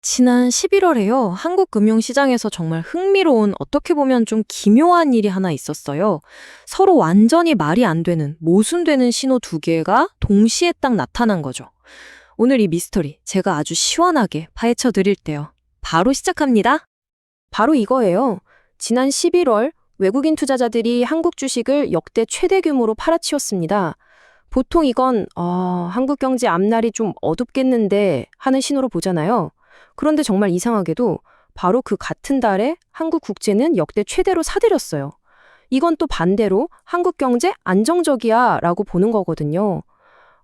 지난 11월에요. 한국 금융시장에서 정말 흥미로운 어떻게 보면 좀 기묘한 일이 하나 있었어요. 서로 완전히 말이 안 되는, 모순되는 신호 두 개가 동시에 딱 나타난 거죠. 오늘 이 미스터리 제가 아주 시원하게 파헤쳐 드릴게요. 바로 시작합니다. 바로 이거예요. 지난 11월 외국인 투자자들이 한국 주식을 역대 최대 규모로 팔아치웠습니다. 보통 이건 한국 경제 앞날이 좀 어둡겠는데 하는 신호로 보잖아요. 그런데 정말 이상하게도 바로 그 같은 달에 한국 국채는 역대 최대로 사들였어요. 이건 또 반대로 한국 경제 안정적이야 라고 보는 거거든요.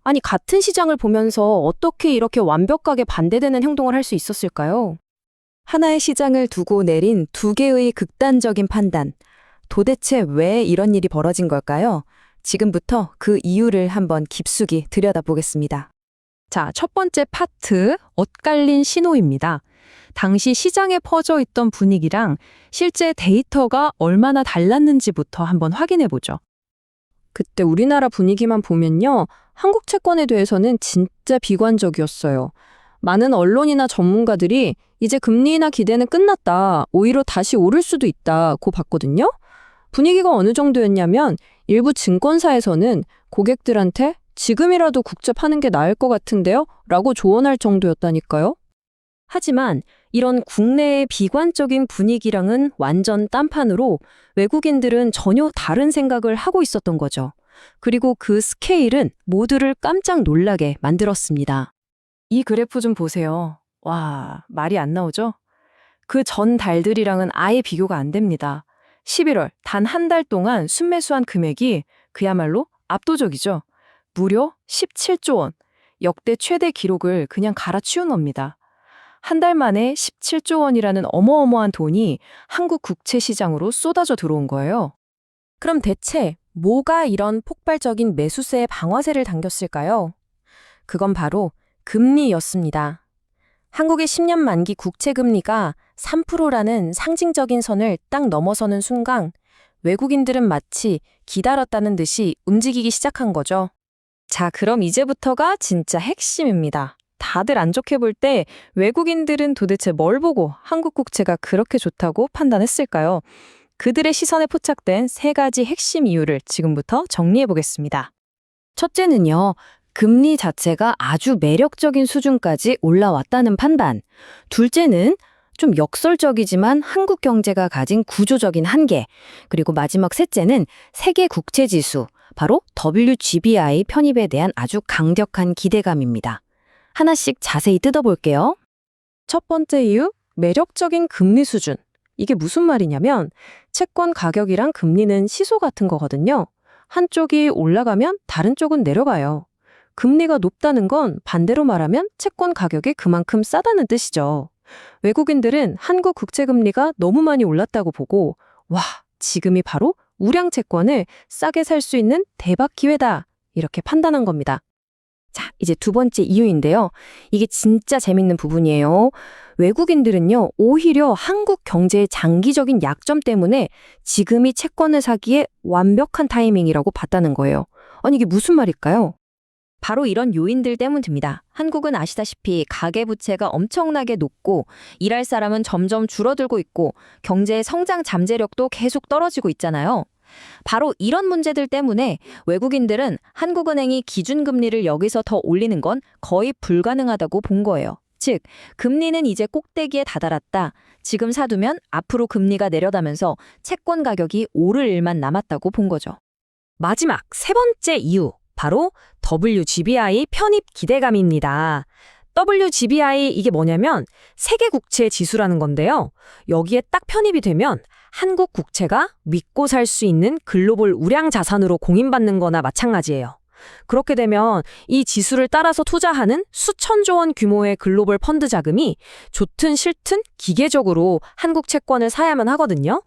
아니, 같은 시장을 보면서 어떻게 이렇게 완벽하게 반대되는 행동을 할 수 있었을까요? 하나의 시장을 두고 내린 두 개의 극단적인 판단. 도대체 왜 이런 일이 벌어진 걸까요? 지금부터 그 이유를 한번 깊숙이 들여다보겠습니다. 자, 첫 번째 파트, 엇갈린 신호입니다. 당시 시장에 퍼져 있던 분위기랑 실제 데이터가 얼마나 달랐는지부터 한번 확인해 보죠. 그때 우리나라 분위기만 보면요, 한국 채권에 대해서는 진짜 비관적이었어요. 많은 언론이나 전문가들이 이제 금리 인하 기대는 끝났다, 오히려 다시 오를 수도 있다고 봤거든요. 분위기가 어느 정도였냐면 일부 증권사에서는 고객들한테 지금이라도 국채 파는 게 나을 것 같은데요? 라고 조언할 정도였다니까요. 하지만 이런 국내의 비관적인 분위기랑은 완전 딴판으로 외국인들은 전혀 다른 생각을 하고 있었던 거죠. 그리고 그 스케일은 모두를 깜짝 놀라게 만들었습니다. 이 그래프 좀 보세요. 와, 말이 안 나오죠? 그 전 달들이랑은 아예 비교가 안 됩니다. 11월 단 한 달 동안 순매수한 금액이 그야말로 압도적이죠. 무려 17조 원, 역대 최대 기록을 그냥 갈아치운 겁니다. 한 달 만에 17조 원이라는 어마어마한 돈이 한국 국채 시장으로 쏟아져 들어온 거예요. 그럼 대체 뭐가 이런 폭발적인 매수세의 방아쇠를 당겼을까요? 그건 바로 금리였습니다. 한국의 10년 만기 국채 금리가 3%라는 상징적인 선을 딱 넘어서는 순간 외국인들은 마치 기다렸다는 듯이 움직이기 시작한 거죠. 자, 그럼 이제부터가 진짜 핵심입니다. 다들 안 좋게 볼 때 외국인들은 도대체 뭘 보고 한국 국채가 그렇게 좋다고 판단했을까요? 그들의 시선에 포착된 세 가지 핵심 이유를 지금부터 정리해 보겠습니다. 첫째는요, 금리 자체가 아주 매력적인 수준까지 올라왔다는 판단. 둘째는 좀 역설적이지만 한국 경제가 가진 구조적인 한계. 그리고 마지막 셋째는 세계 국채 지수. 바로 WGBI 편입에 대한 아주 강력한 기대감입니다. 하나씩 자세히 뜯어볼게요. 첫 번째 이유, 매력적인 금리 수준. 이게 무슨 말이냐면 채권 가격이랑 금리는 시소 같은 거거든요. 한쪽이 올라가면 다른 쪽은 내려가요. 금리가 높다는 건 반대로 말하면 채권 가격이 그만큼 싸다는 뜻이죠. 외국인들은 한국 국채 금리가 너무 많이 올랐다고 보고 와, 지금이 바로 우량 채권을 싸게 살 수 있는 대박 기회다. 이렇게 판단한 겁니다. 자, 이제 두 번째 이유인데요. 이게 진짜 재밌는 부분이에요. 외국인들은요, 오히려 한국 경제의 장기적인 약점 때문에 지금이 채권을 사기에 완벽한 타이밍이라고 봤다는 거예요. 아니, 이게 무슨 말일까요? 바로 이런 요인들 때문입니다. 한국은 아시다시피 가계부채가 엄청나게 높고 일할 사람은 점점 줄어들고 있고 경제의 성장 잠재력도 계속 떨어지고 있잖아요. 바로 이런 문제들 때문에 외국인들은 한국은행이 기준금리를 여기서 더 올리는 건 거의 불가능하다고 본 거예요. 즉, 금리는 이제 꼭대기에 다다랐다. 지금 사두면 앞으로 금리가 내려가면서 채권 가격이 오를 일만 남았다고 본 거죠. 마지막 세 번째 이유. 바로 WGBI 편입 기대감입니다. WGBI 이게 뭐냐면 세계 국채 지수라는 건데요. 여기에 딱 편입이 되면 한국 국채가 믿고 살 수 있는 글로벌 우량 자산으로 공인받는 거나 마찬가지예요. 그렇게 되면 이 지수를 따라서 투자하는 수천조 원 규모의 글로벌 펀드 자금이 좋든 싫든 기계적으로 한국 채권을 사야만 하거든요.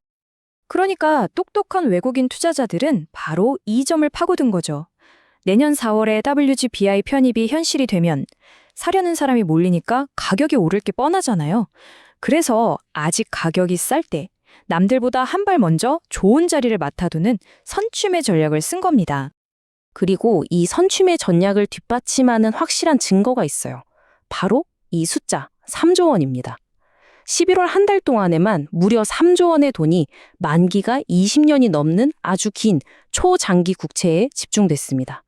그러니까 똑똑한 외국인 투자자들은 바로 이 점을 파고든 거죠. 내년 4월에 WGBI 편입이 현실이 되면 사려는 사람이 몰리니까 가격이 오를 게 뻔하잖아요. 그래서 아직 가격이 쌀 때 남들보다 한 발 먼저 좋은 자리를 맡아두는 선취매 전략을 쓴 겁니다. 그리고 이 선취매 전략을 뒷받침하는 확실한 증거가 있어요. 바로 이 숫자 3조 원입니다. 11월 한 달 동안에만 무려 3조 원의 돈이 만기가 20년이 넘는 아주 긴 초장기 국채에 집중됐습니다.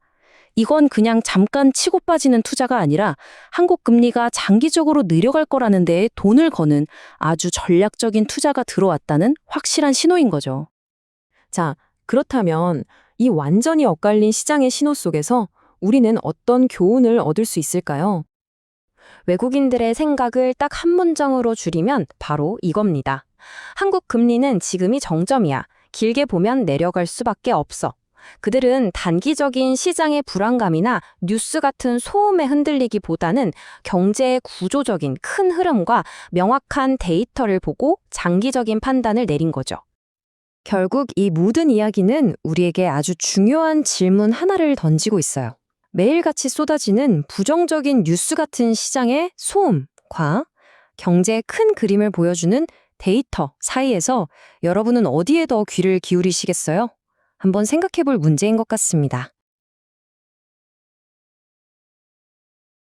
이건 그냥 잠깐 치고 빠지는 투자가 아니라 한국 금리가 장기적으로 내려갈 거라는 데에 돈을 거는 아주 전략적인 투자가 들어왔다는 확실한 신호인 거죠. 자, 그렇다면 이 완전히 엇갈린 시장의 신호 속에서 우리는 어떤 교훈을 얻을 수 있을까요? 외국인들의 생각을 딱 한 문장으로 줄이면 바로 이겁니다. 한국 금리는 지금이 정점이야. 길게 보면 내려갈 수밖에 없어. 그들은 단기적인 시장의 불안감이나 뉴스 같은 소음에 흔들리기보다는 경제의 구조적인 큰 흐름과 명확한 데이터를 보고 장기적인 판단을 내린 거죠. 결국 이 모든 이야기는 우리에게 아주 중요한 질문 하나를 던지고 있어요. 매일같이 쏟아지는 부정적인 뉴스 같은 시장의 소음과 경제의 큰 그림을 보여주는 데이터 사이에서 여러분은 어디에 더 귀를 기울이시겠어요? 한번 생각해 볼 문제인 것 같습니다.